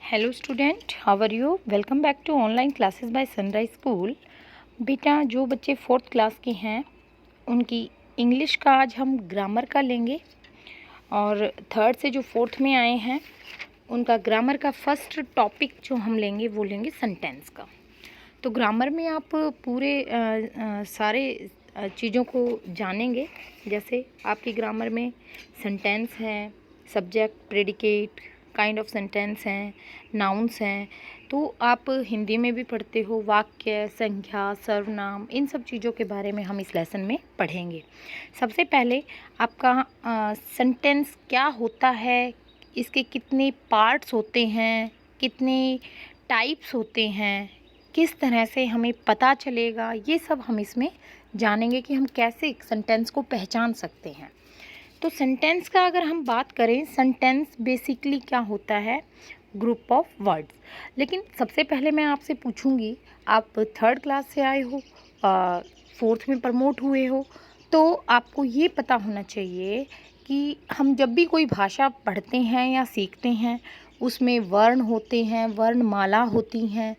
Hello student, how are you? Welcome back to online classes by Sunrise School. बेटा, जो बच्चे 4th class के हैं उनकी इंग्लिश का आज हम ग्रामर का लेंगे, और 3rd से जो 4th में आए हैं उनका ग्रामर का फर्स्ट टॉपिक जो हम लेंगे वो लेंगे सेंटेंस का। तो ग्रामर में आप पूरे सारे चीज़ों को जानेंगे। जैसे आपकी ग्रामर में सेंटेंस है, subject, predicate, kind of sentence हैं, नाउन्स हैं। तो आप हिंदी में भी पढ़ते हो, वाक्य, संख्या, सर्वनाम, इन सब चीज़ों के बारे में हम इस लेसन में पढ़ेंगे। सबसे पहले आपका सेंटेंस क्या होता है, इसके कितने पार्ट्स होते हैं, कितने टाइप्स होते हैं, किस तरह से हमें पता चलेगा, ये सब हम इसमें जानेंगे कि हम कैसे एक सेंटेंस को पहचान सकते हैं। तो सेंटेंस का अगर हम बात करें, सेंटेंस बेसिकली क्या होता है? Group of words. लेकिन सबसे पहले मैं आपसे पूछूंगी, आप 3rd क्लास से आए हो, 4th में प्रमोट हुए हो, तो आपको ये पता होना चाहिए कि हम जब भी कोई भाषा पढ़ते हैं या सीखते हैं उसमें वर्ण होते हैं, वर्णमाला होती हैं।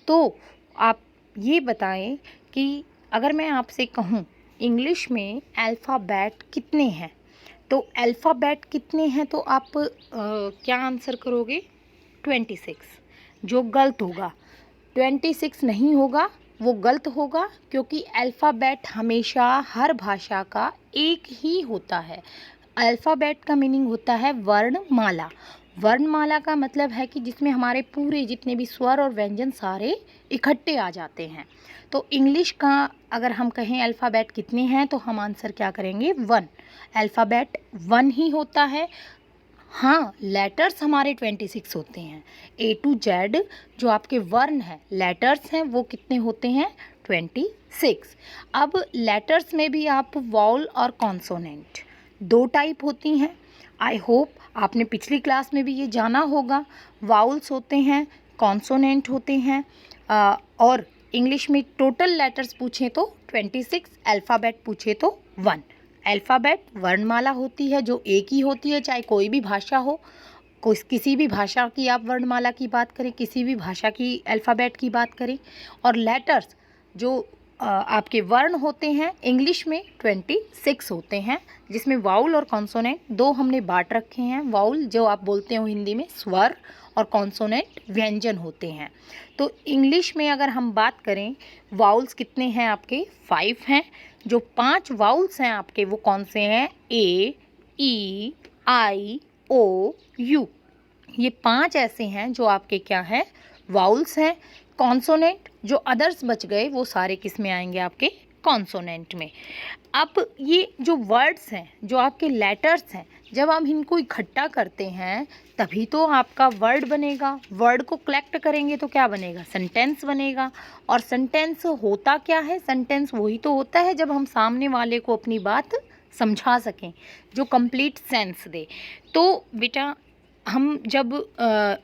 तो आप ये बताएं कि अगर मैं आपसे कहूँ इंग्लिश में अल्फ़ाबेट कितने हैं, तो अल्फ़ाबेट कितने हैं, तो आप क्या आंसर करोगे? 26। जो गलत होगा, 26 नहीं होगा, वो गलत होगा, क्योंकि अल्फ़ाबेट हमेशा हर भाषा का एक ही होता है। अल्फ़ाबेट का मीनिंग होता है वर्णमाला। वर्णमाला का मतलब है कि जिसमें हमारे पूरे जितने भी स्वर और व्यंजन सारे इकट्ठे आ जाते हैं। तो इंग्लिश का अगर हम कहें अल्फ़ाबेट कितने हैं, तो हम आंसर क्या करेंगे? 1। अल्फ़ाबेट 1 ही होता है। हाँ, लेटर्स हमारे 26 होते हैं। A to Z जो आपके वर्ण हैं, लेटर्स हैं, वो कितने होते हैं? 26। अब लेटर्स में भी आप वॉवल और कॉन्सोनेंट, 2 टाइप होती हैं। आई होप आपने पिछली क्लास में भी ये जाना होगा। वाउल्स होते हैं, कॉन्सोनेंट होते हैं, और इंग्लिश में टोटल लेटर्स पूछें तो 26, अल्फ़ाबेट पूछे तो 1। अल्फ़ाबेट वर्णमाला होती है जो एक ही होती है, चाहे कोई भी भाषा हो। किसी भी भाषा की आप वर्णमाला की बात करें, किसी भी भाषा की अल्फ़ाबेट की बात करें। और लेटर्स जो आपके वर्ण होते हैं इंग्लिश में 26 होते हैं, जिसमें वाउल और कॉन्सोनेंट 2 हमने बांट रखे हैं। वाउल जो आप बोलते हो हिंदी में स्वर, और कॉन्सोनेंट व्यंजन होते हैं। तो इंग्लिश में अगर हम बात करें, वाउल्स कितने हैं आपके? 5 हैं। जो 5 वाउल्स हैं आपके वो कौन से हैं? A, E, I, O, U। ये 5 ऐसे हैं जो आपके क्या हैं? वाउल्स हैं। कॉन्सोनेंट जो अदर्स बच गए वो सारे किस में आएंगे? आपके कॉन्सोनेंट में। अब ये जो वर्ड्स हैं, जो आपके लेटर्स हैं, जब आप इनको इकट्ठा करते हैं तभी तो आपका वर्ड बनेगा। वर्ड को कलेक्ट करेंगे तो क्या बनेगा? सेंटेंस बनेगा। और सेंटेंस होता क्या है? सेंटेंस वही तो होता है जब हम सामने वाले को अपनी बात समझा सकें, जो कंप्लीट सेंस दे। तो बेटा, हम जब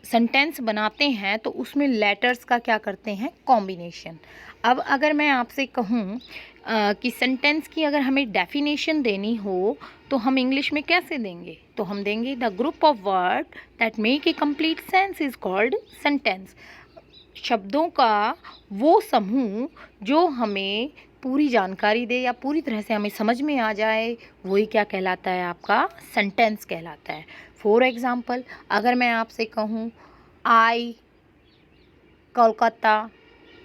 सेंटेंस बनाते हैं तो उसमें लेटर्स का क्या करते हैं? कॉम्बिनेशन। अब अगर मैं आपसे कहूँ कि सेंटेंस की अगर हमें डेफिनेशन देनी हो तो हम इंग्लिश में कैसे देंगे? तो हम देंगे the group of word that make a complete sense is called sentence. शब्दों का वो समूह जो हमें पूरी जानकारी दे या पूरी तरह से हमें समझ में आ जाए, वही क्या कहलाता है? आपका सेंटेंस कहलाता है। फॉर एग्ज़ाम्पल, अगर मैं आपसे कहूँ आई कोलकाता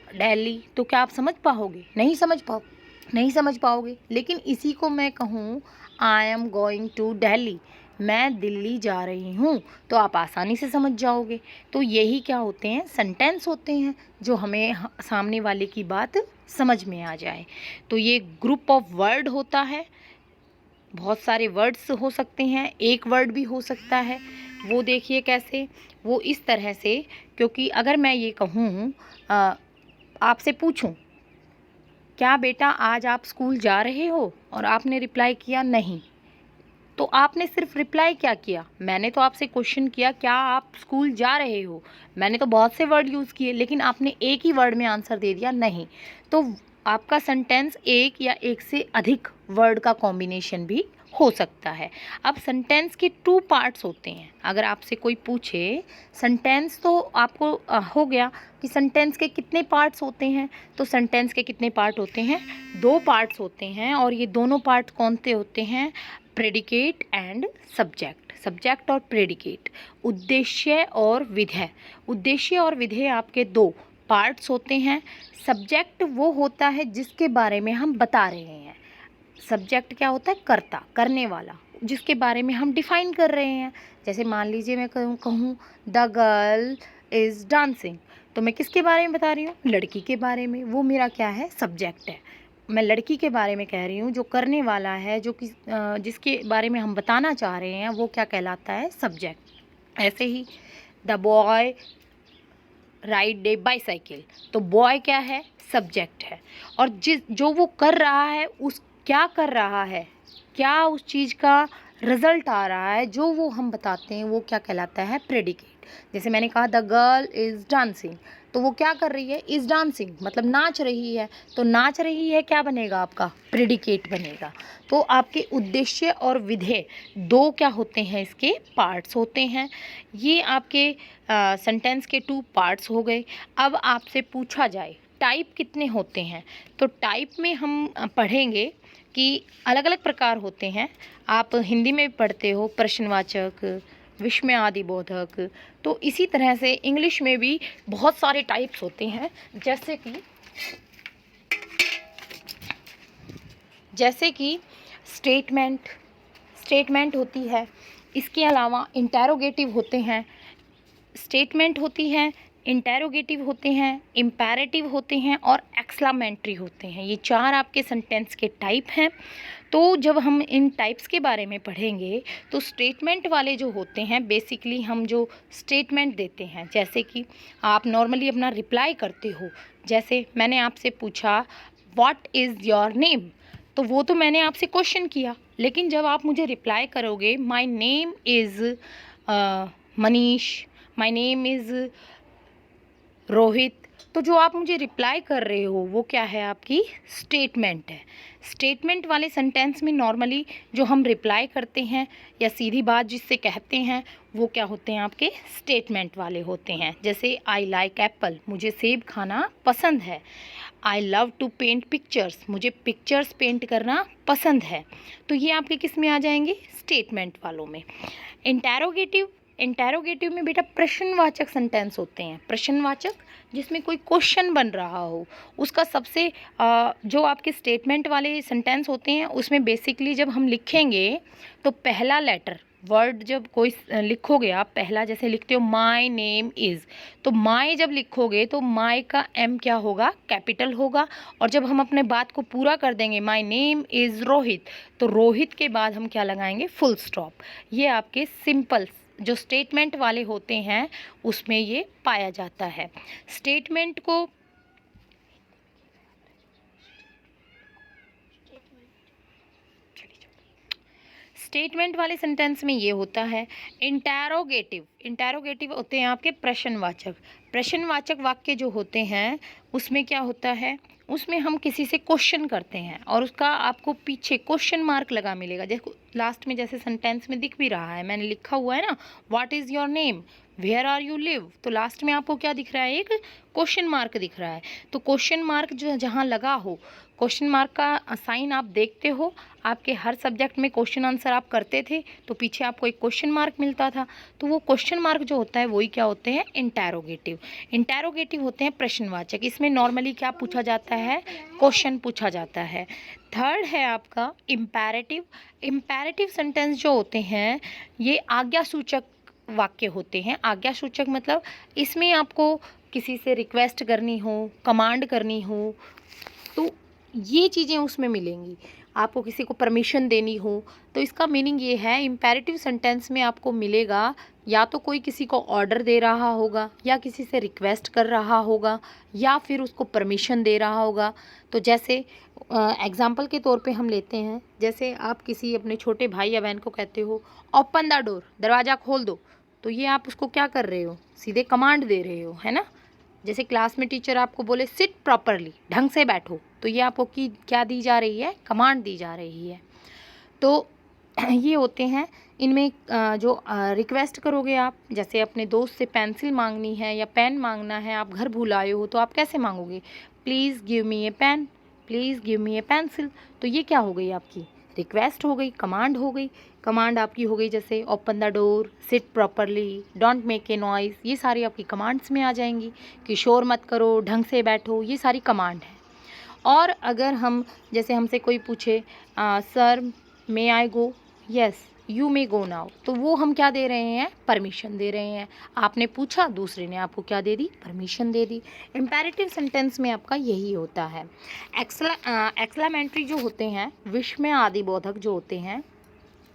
दिल्ली, तो क्या आप समझ पाओगे? नहीं समझ पाओगे। लेकिन इसी को मैं कहूँ I am going to Delhi, मैं दिल्ली जा रही हूँ, तो आप आसानी से समझ जाओगे। तो यही क्या होते हैं? सेंटेंस होते हैं जो हमें सामने वाले की बात समझ में आ जाए। तो ये ग्रुप ऑफ वर्ड होता है। बहुत सारे वर्ड्स हो सकते हैं, एक वर्ड भी हो सकता है। वो देखिए कैसे, वो इस तरह से, क्योंकि अगर मैं ये कहूँ आपसे पूछूं, क्या बेटा आज आप स्कूल जा रहे हो, और आपने रिप्लाई किया नहीं, तो आपने सिर्फ रिप्लाई क्या किया? मैंने तो आपसे क्वेश्चन किया क्या आप स्कूल जा रहे हो, मैंने तो बहुत से वर्ड यूज़ किए, लेकिन आपने एक ही वर्ड में आंसर दे दिया नहीं। तो आपका सेंटेंस एक या एक से अधिक वर्ड का कॉम्बिनेशन भी हो सकता है। अब सेंटेंस के 2 पार्ट्स होते हैं। अगर आपसे कोई पूछे सेंटेंस, तो आपको हो गया कि सेंटेंस के कितने पार्ट्स होते हैं। तो सेंटेंस के कितने पार्ट होते हैं? 2 पार्ट्स होते हैं, और ये दोनों पार्ट कौन से होते हैं? प्रेडिकेट एंड सब्जेक्ट, सब्जेक्ट और प्रेडिकेट, उद्देश्य और विधेय। उद्देश्य और विधेय आपके 2 पार्ट्स होते हैं। सब्जेक्ट वो होता है जिसके बारे में हम बता रहे हैं। सब्जेक्ट क्या होता है? कर्ता, करने वाला, जिसके बारे में हम डिफाइन कर रहे हैं। जैसे मान लीजिए मैं कहूँ द गर्ल इज़ डांसिंग, तो मैं किसके बारे में बता रही हूँ? लड़की के बारे में। वो मेरा क्या है? सब्जेक्ट है। मैं लड़की के बारे में कह रही हूँ, जो करने वाला है, जो कि जिसके बारे में हम बताना चाह रहे हैं, वो क्या कहलाता है? सब्जेक्ट। ऐसे ही the boy ride a bicycle, तो बॉय क्या है? सब्जेक्ट है। और जो वो कर रहा है, उस क्या कर रहा है, क्या उस चीज़ का रिजल्ट आ रहा है, जो वो हम बताते हैं, वो क्या कहलाता है? प्रेडिकेट। जैसे मैंने कहा द गर्ल इज़ डांसिंग, तो वो क्या कर रही है? इज़ डांसिंग, मतलब नाच रही है। तो नाच रही है क्या बनेगा आपका? प्रेडिकेट बनेगा। तो आपके उद्देश्य और विधेय 2 क्या होते हैं? इसके पार्ट्स होते हैं। ये आपके सेंटेंस के 2 पार्ट्स हो गए। अब आपसे पूछा जाए टाइप कितने होते हैं, तो टाइप में हम पढ़ेंगे कि अलग अलग प्रकार होते हैं। आप हिंदी में भी पढ़ते हो प्रश्नवाचक, विस्मयादिबोधक, तो इसी तरह से इंग्लिश में भी बहुत सारे टाइप्स होते हैं। जैसे कि स्टेटमेंट होती है। इसके अलावा इंटेरोगेटिव होते हैं। स्टेटमेंट होती है, इंटेरोगेटिव होते हैं, इम्पेरेटिव होते हैं और एक्सक्लामेटरी होते हैं। ये 4 आपके सेंटेंस के टाइप हैं। तो जब हम इन टाइप्स के बारे में पढ़ेंगे, तो स्टेटमेंट वाले जो होते हैं, बेसिकली हम जो स्टेटमेंट देते हैं, जैसे कि आप नॉर्मली अपना रिप्लाई करते हो। जैसे मैंने आपसे पूछा व्हाट इज़ योर नेम, तो वो तो मैंने आपसे क्वेश्चन किया, लेकिन जब आप मुझे रिप्लाई करोगे my name is Manish, my name is Rohit, तो जो आप मुझे रिप्लाई कर रहे हो वो क्या है? आपकी स्टेटमेंट है। स्टेटमेंट वाले सेंटेंस में नॉर्मली जो हम रिप्लाई करते हैं या सीधी बात जिससे कहते हैं, वो क्या होते हैं? आपके स्टेटमेंट वाले होते हैं। जैसे आई लाइक एप्पल, मुझे सेब खाना पसंद है। I love to paint pictures, मुझे पिक्चर्स पेंट करना पसंद है। तो ये आपके किस में आ जाएंगे? स्टेटमेंट वालों में। इंटेरोगेटिव में बेटा प्रश्नवाचक सेंटेंस होते हैं। प्रश्नवाचक जिसमें कोई क्वेश्चन बन रहा हो, उसका सबसे जो आपके स्टेटमेंट वाले सेंटेंस होते हैं, उसमें बेसिकली जब हम लिखेंगे तो पहला लेटर वर्ड जब कोई लिखोगे आप, पहला जैसे लिखते हो माय नेम इज़, तो माय जब लिखोगे तो माय का एम क्या होगा? कैपिटल होगा। और जब हम अपने बात को पूरा कर देंगे माय नेम इज़ रोहित, तो रोहित के बाद हम क्या लगाएंगे? Full stop. ये आपके सिंपल जो स्टेटमेंट वाले होते हैं उसमें ये पाया जाता है। स्टेटमेंट वाले सेंटेंस में ये होता है। इंटेरोगेटिव होते हैं आपके प्रश्नवाचक। प्रश्नवाचक वाक्य जो होते हैं उसमें क्या होता है? उसमें हम किसी से क्वेश्चन करते हैं और उसका आपको पीछे क्वेश्चन मार्क लगा मिलेगा। देखो लास्ट में जैसे सेंटेंस में दिख भी रहा है, मैंने लिखा हुआ है ना, what is your name, where are you live, तो लास्ट में आपको क्या दिख रहा है? एक क्वेश्चन मार्क दिख रहा है। तो क्वेश्चन मार्क जो जहाँ लगा हो, क्वेश्चन मार्क का साइन आप देखते हो, आपके हर सब्जेक्ट में क्वेश्चन आंसर आप करते थे तो पीछे आपको एक क्वेश्चन मार्क मिलता था। तो वो क्वेश्चन मार्क जो होता है वही क्या होते हैं? इंटेरोगेटिव होते हैं प्रश्नवाचक। इसमें नॉर्मली क्या पूछा जाता है? क्वेश्चन पूछा जाता है। थर्ड है आपका इम्पेरेटिव सेंटेंस जो होते हैं ये आज्ञासूचक वाक्य होते हैं। आज्ञासूचक मतलब इसमें आपको किसी से रिक्वेस्ट करनी हो, कमांड करनी हो, तो ये चीज़ें उसमें मिलेंगी। आपको किसी को परमिशन देनी हो, तो इसका मीनिंग ये है इम्पेरेटिव सेंटेंस में आपको मिलेगा या तो कोई किसी को ऑर्डर दे रहा होगा, या किसी से रिक्वेस्ट कर रहा होगा, या फिर उसको परमिशन दे रहा होगा। तो जैसे एग्जाम्पल के तौर पे हम लेते हैं, जैसे आप किसी अपने छोटे भाई या बहन को कहते हो ओपन द डोर, दरवाज़ा खोल दो, तो ये आप उसको क्या कर रहे हो? सीधे कमांड दे रहे हो, है ना। जैसे क्लास में टीचर आपको बोले सिट प्रॉपरली, ढंग से बैठो, तो ये आपको क्या दी जा रही है? कमांड दी जा रही है। तो ये होते हैं। इनमें जो रिक्वेस्ट करोगे आप, जैसे अपने दोस्त से पेंसिल मांगनी है या पेन मांगना है, आप घर भूल आए हो तो आप कैसे मांगोगे? Please give me a pen, please give me a pencil. तो ये क्या हो गई आपकी रिक्वेस्ट हो गई, कमांड हो गई। कमांड आपकी हो गई जैसे open the door, seat properly, don't make a noise, ये सारी आपकी कमांड्स में आ जाएंगी कि शोर मत करो, ढंग से बैठो, ये सारी कमांड है। और अगर हम जैसे हमसे कोई पूछे sir may I go, yes you may go now, तो वो हम क्या दे रहे हैं? परमिशन दे रहे हैं। आपने पूछा, दूसरे ने आपको क्या दे दी? परमिशन दे दी। इम्पेरेटिव सेंटेंस में आपका यही होता है। एक्सक्लेमेटरी जो होते हैं, विस्मय आदि बोधक जो होते हैं,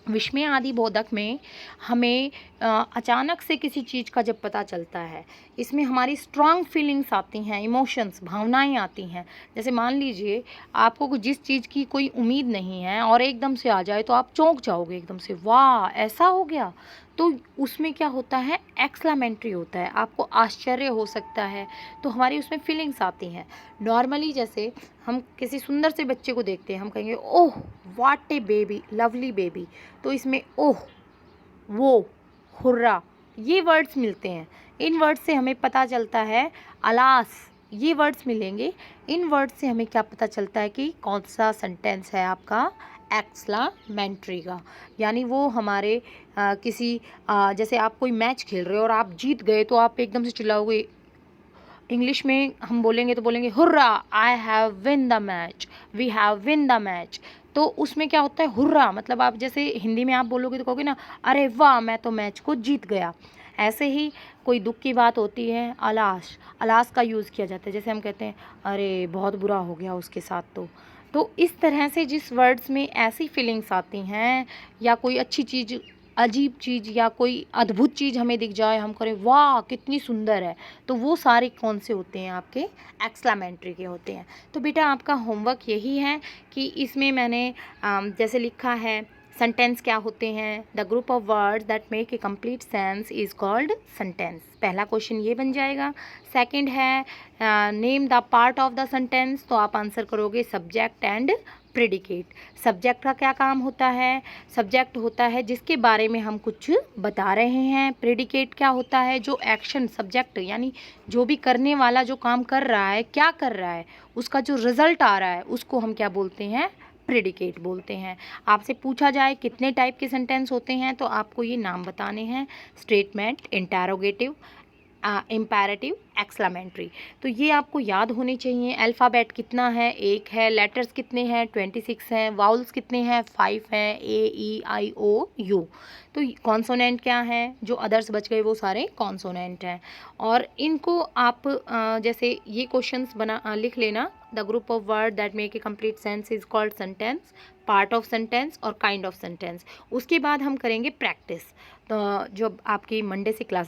विस्मय आदि बोधक में हमें अचानक से किसी चीज़ का जब पता चलता है, इसमें हमारी स्ट्रॉन्ग फीलिंग्स आती हैं, इमोशंस, भावनाएं आती हैं। जैसे मान लीजिए आपको जिस चीज़ की कोई उम्मीद नहीं है और एकदम से आ जाए तो आप चौंक जाओगे एकदम से, वाह ऐसा हो गया। तो उसमें क्या होता है? एक्सक्लेमेटरी होता है, आपको आश्चर्य हो सकता है, तो हमारी उसमें फीलिंग्स आती हैं। नॉर्मली जैसे हम किसी सुंदर से बच्चे को देखते हैं, हम कहेंगे oh what A baby, lovely baby. तो इसमें ओह, वो, हुर्रा, ये वर्ड्स मिलते हैं। इन वर्ड्स से हमें पता चलता है, अलास, ये वर्ड्स मिलेंगे। इन वर्ड्स से हमें क्या पता चलता है कि कौन सा सेंटेंस है आपका एक्सक्लेमेटरी का। यानी वो हमारे किसी जैसे आप कोई मैच खेल रहे हो और आप जीत गए तो आप एकदम से चिल्लाओगे। इंग्लिश में हम बोलेंगे तो बोलेंगे hurrah, I have win the match, we have win the match. तो उसमें क्या होता है? हुर्रा मतलब आप जैसे हिंदी में आप बोलोगे तो कहोगे ना, अरे वाह मैं तो मैच को जीत गया। ऐसे ही कोई दुख की बात होती है, अलाश, अलाश का यूज़ किया जाता है। जैसे हम कहते हैं अरे बहुत बुरा हो गया उसके साथ। तो इस तरह से जिस वर्ड्स में ऐसी फीलिंग्स आती हैं, या कोई अच्छी चीज़, अजीब चीज़ या कोई अद्भुत चीज़ हमें दिख जाए, हम करें वाह कितनी सुंदर है, तो वो सारे कौन से होते हैं? आपके एक्सक्लेमेटरी के होते हैं। तो बेटा आपका होमवर्क यही है कि इसमें मैंने जैसे लिखा है सेंटेंस क्या होते हैं, the group of words that make a complete sense is called sentence. पहला क्वेश्चन ये बन जाएगा। सेकंड है name the part of the sentence, तो आप आंसर करोगे सब्जेक्ट एंड प्रेडिकेट। सब्जेक्ट का क्या काम होता है? सब्जेक्ट होता है जिसके बारे में हम कुछ बता रहे हैं। प्रेडिकेट क्या होता है? जो एक्शन, सब्जेक्ट यानी जो भी करने वाला जो काम कर रहा है, क्या कर रहा है, उसका जो रिजल्ट आ रहा है, उसको हम क्या बोलते हैं? प्रेडिकेट बोलते हैं। आपसे पूछा जाए कितने टाइप के सेंटेंस होते हैं, तो आपको ये नाम बताने हैं, स्टेटमेंट, इंटरोगेटिव, इम्पेरेटिव, एक्सक्लेमेटरी। तो ये आपको याद होने चाहिए। अल्फ़ाबेट कितना है? 1 है। लेटर्स कितने हैं? 26 हैं। वाउल्स कितने हैं? 5 हैं, ए ई आई ओ यू। तो कॉन्सोनेंट क्या है? जो अदर्स बच गए वो सारे कॉन्सोनेंट हैं। और इनको आप जैसे ये क्वेश्चंस लिख लेना। The group of word that make a complete sense is called sentence, part of sentence और काइंड ऑफ सेंटेंस। उसके बाद हम करेंगे प्रैक्टिस। तो जो आपकी मंडे से क्लास